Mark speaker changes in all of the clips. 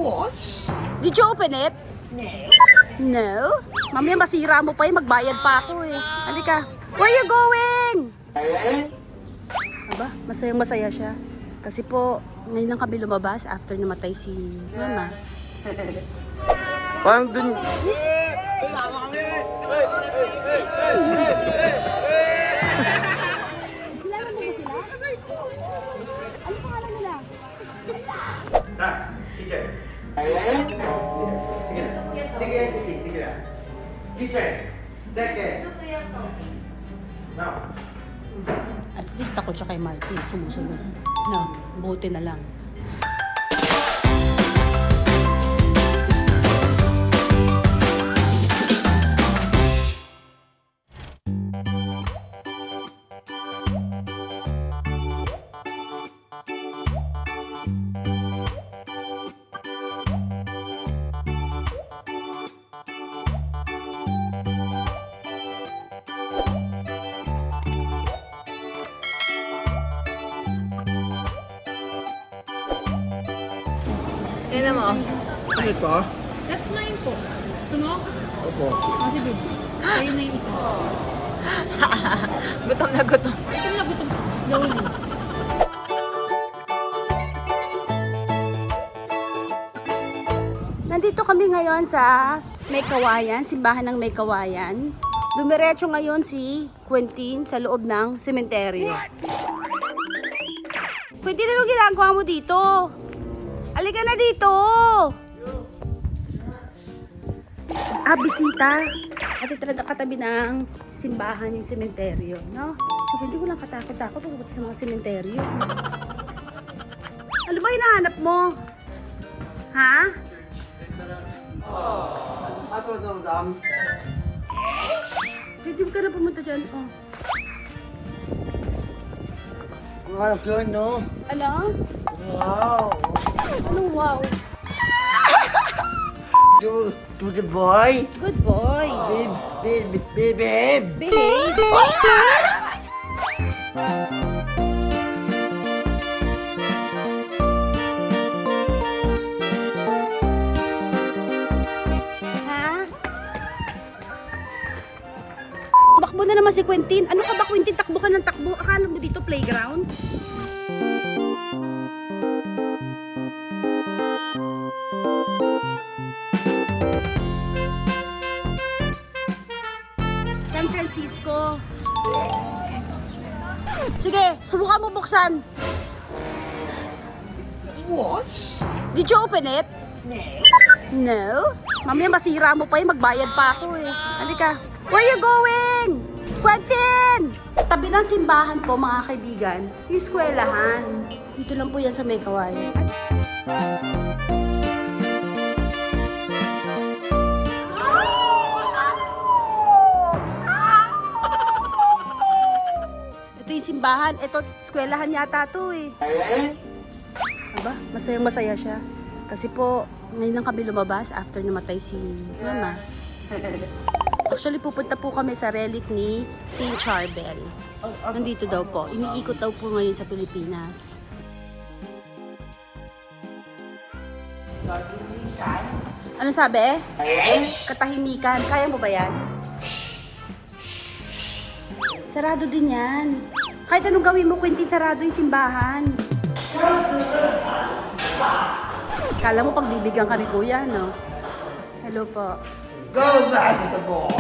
Speaker 1: What?
Speaker 2: Did you open it?
Speaker 1: No.
Speaker 2: No? Mamaya masira mo pa magbayad pa ako eh. Halika. Where you going? Aba, masayang masaya siya. Kasi po, ngayon lang kami lumabas after namatay si Mama.
Speaker 1: Parang dun...
Speaker 2: Kilala mo ba sila? Ano pangalan nila?
Speaker 1: Tax, teacher. Sige na. Sige na. Teacher, second. Now.
Speaker 2: At least ako tsaka kay Martin, sumusunod. No, buti na lang.
Speaker 3: Tignan mo.
Speaker 1: Ano ito?
Speaker 3: That's mine po. Gusto mo?
Speaker 1: Opo.
Speaker 3: Oh, sige. Ayun na yung isa.
Speaker 4: Gutom na gutom.
Speaker 3: Gutom na gutom. Slowly.
Speaker 2: Nandito kami ngayon sa May Kawayan, simbahan ng May Kawayan. Dumiretso ngayon si Quentin sa loob ng sementeryo. Quentin, ano ginagawa mo dito? Halika na dito! Bisita. At talaga katabi ng simbahan yung sementeryo, no? So, hindi ko lang katakot-takot pupunta sa mga sementeryo. Ano ba hinahanap mo? Ha?
Speaker 1: Ato daw, dam.
Speaker 2: Pwede ka na pumunta dyan, oh.
Speaker 1: Ang hanap ko, no?
Speaker 2: Ano?
Speaker 1: Wow.
Speaker 2: Anong wow?
Speaker 1: Good boy.
Speaker 2: Good boy.
Speaker 1: Babe.
Speaker 2: Behave. Ha? Tumakbo na naman si Quentin. Ano ka ba, Quentin? Takbo ka ng takbo. Akala mo dito playground? San Francisco. Sige, subukan mo buksan.
Speaker 1: What?
Speaker 2: Did you open it? No? Mamaya masira mo pa magbayad pa ako eh. Halika. Where you going? Quentin! Tabi ng simbahan po mga kaibigan, yung eskwelahan. Dito lang po yan sa May Kawayan. Ito yung simbahan. Ito, eskwelahan yata to eh. Aba, masayang masaya siya. Kasi po, ngayon lang kami lumabas after namatay si Mama. Actually, pupunta po kami sa relic ni Saint Charbel. Nandito daw po. Iniikot daw po ngayon sa Pilipinas. Ano sabi? Katahimikan. Kaya mo ba yan? Sarado din yan. Kahit anong gawin mo, Quentin, sarado yung simbahan. Kala mo pagbibigyan ka ni Kuya, no? Hello po.
Speaker 1: Go back to the boy.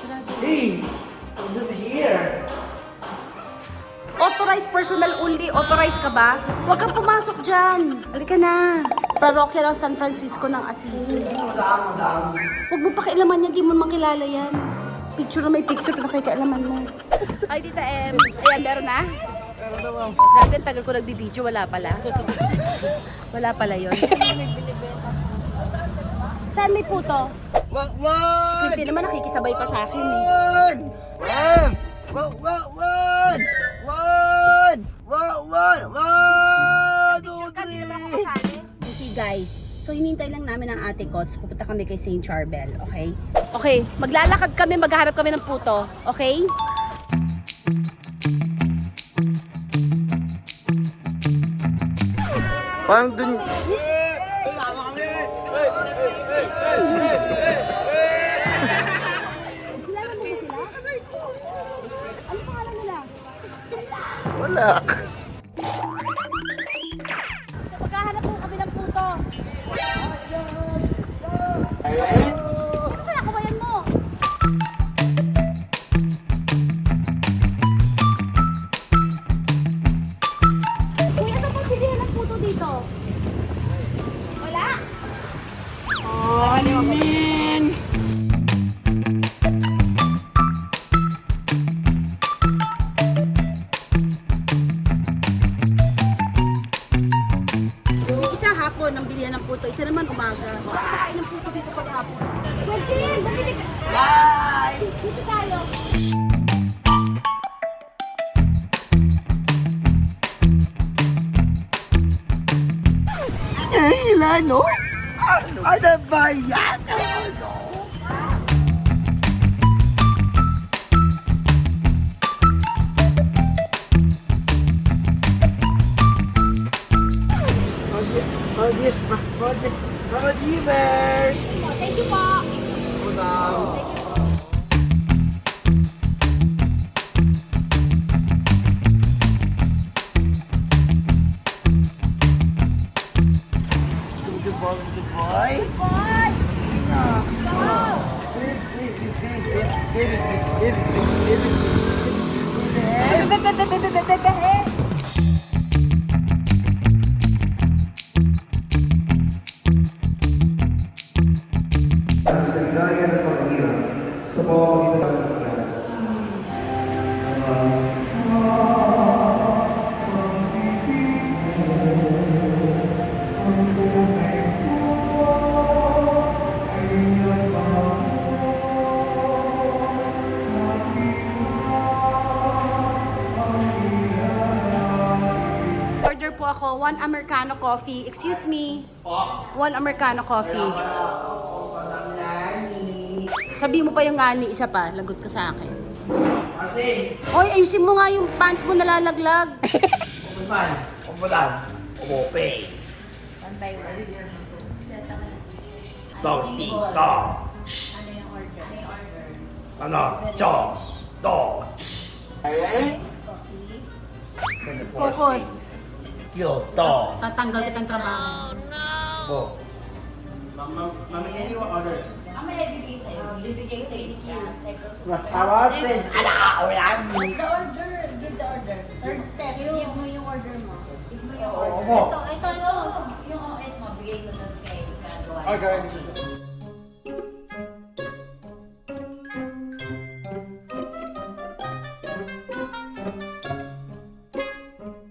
Speaker 2: Sarado.
Speaker 1: Hey, over here.
Speaker 2: Authorized personnel only. Authorized ka ba? Huwag kang pumasok dyan. Halika na. Parokya ng San Francisco ng Assisi.
Speaker 1: Madam.
Speaker 2: Huwag mo pakialaman yan. Di mo makilala yan. Picture na may picture na nakikialaman mo. Ay, Tita M. Ayan, meron na?
Speaker 1: Pero naman.
Speaker 2: Grabe, ang tagal ko nagbibideo. Wala pala. Wala pala yun. Saan may puto?
Speaker 1: Wag!
Speaker 2: Hindi naman nakikisabay pa sa akin eh.
Speaker 1: Wag!
Speaker 2: Okay guys, so hinintay lang namin ang ate ko. Tapos pupunta kami kay Saint Charbel, okay? Okay, maglalakad kami, maghahanap kami ng puto, okay?
Speaker 1: Parang dun... anak.
Speaker 2: So, maghahanap po kami ng puto. Ano kaya kawayan mo? Kuya, saan po bilihan ng puto dito? Wala? Oh, man! Isa hapon ang bilihan ng puto, isa naman umaga. Kakain ng puto dito pag hapon. Quentin, bumili ka. Bye! Dito tayo.
Speaker 1: Ay, Lano? Ano ba yan? Rodivers!
Speaker 2: Thank you po.
Speaker 1: Boy?
Speaker 2: Boy! Order po ako, 1 Americano coffee. Excuse me. 1 Americano coffee. Sabi mo pa yung ngani, isa pa. Lagot ka sa akin.
Speaker 1: Martin!
Speaker 2: Hoy, ayusin mo nga yung pants mo nalalaglag.
Speaker 1: Umulan! Umulan! Umupay! Tong, ting, tong! Ano? Chos! To!
Speaker 2: Focus.
Speaker 1: Kyo! To!
Speaker 2: Tatanggal kitang trabaho.
Speaker 1: Po! Mamigay yung orders.
Speaker 4: Ang may ibigay sa'yo, ibigay sa'yo ni Kian.
Speaker 1: Martin! Ala! Ulan!
Speaker 4: What's the order? Give the order. Third step, give mo yung order mo. Give mo yung order.
Speaker 1: Opo.
Speaker 4: Ito, yung OS mo, bigay ko doon kay Isagawa.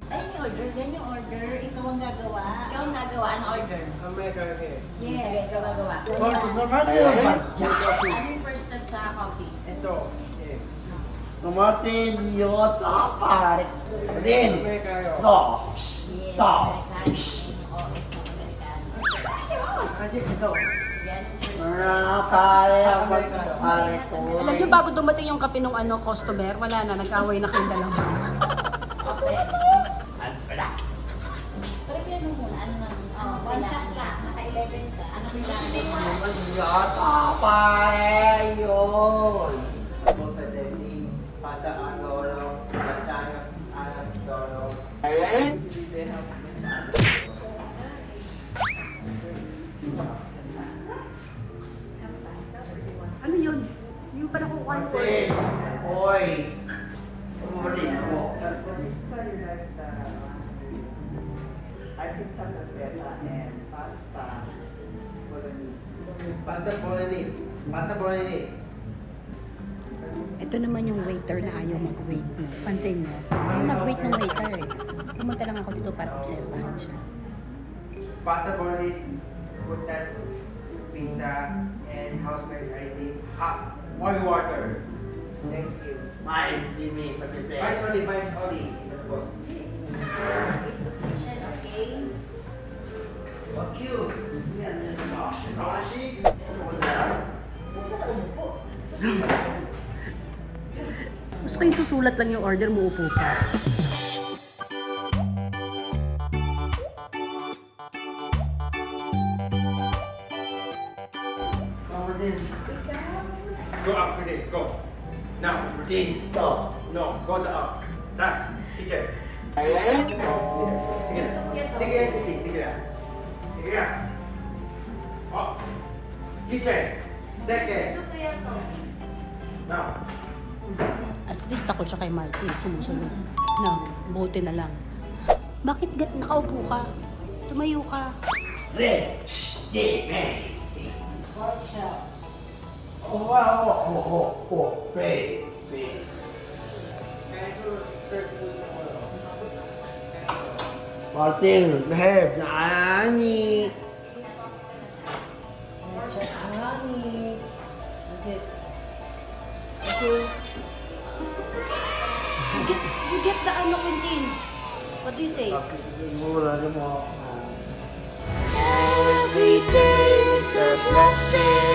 Speaker 4: Ayun yung order, yan yung order. Ikaw ang gagawa. Ikaw ang gagawa, ang order. Yes, ikaw gagawa. Ano yung first step sa coffee?
Speaker 1: Martin, yung tapar! Martin! To!
Speaker 4: Yes,
Speaker 1: To!
Speaker 4: Americano. Yung OS ng Americano. Yan yung first
Speaker 2: Alam niyo, bago dumating yung kape ng customer, wala na, nag-away na kayong dalawa.
Speaker 4: Okay. Pero pinano muna, ano na? One shot lang, naka-11 ka. Ano kailangan mo?
Speaker 2: Ano yun? Yung pala kukuha yung
Speaker 1: Martin! Hoy! Umarin mo. Pasta bolognese. Pasta bolognese.
Speaker 2: Ito naman yung waiter na ayaw mag-wait. Pansin mo? Ayaw mag-wait ng waiter eh. Pumunta lang ako dito para observahan siya.
Speaker 1: Pasta bolognese. Put that pizza and housemaid's iced tea. Hot. Boil water. Thank you. Mine, Jimmy, patipin. Mine's only. Boss.
Speaker 4: Okay.
Speaker 1: Fuck you. Yan, yan. Rashi. Ano ba yan?
Speaker 2: Gusto ko yung susulat lang yung order mo, upo ka.
Speaker 5: Go up with it, go. Now,
Speaker 1: Ding. To.
Speaker 5: no, go the up. That's, teacher.
Speaker 1: Sige na. Sige, Titi. Sige na. Sige na. Oh. Kitchen. Second. Now.
Speaker 2: At least ako siya kay Marty, sumusunod. No, buti na lang. Bakit nakaupo ka? Tumayo ka.
Speaker 1: Martin, behave. Nani.
Speaker 2: You get the ano, Quintin? What do you say?
Speaker 1: Mura na mo.
Speaker 5: Every day is a blessing.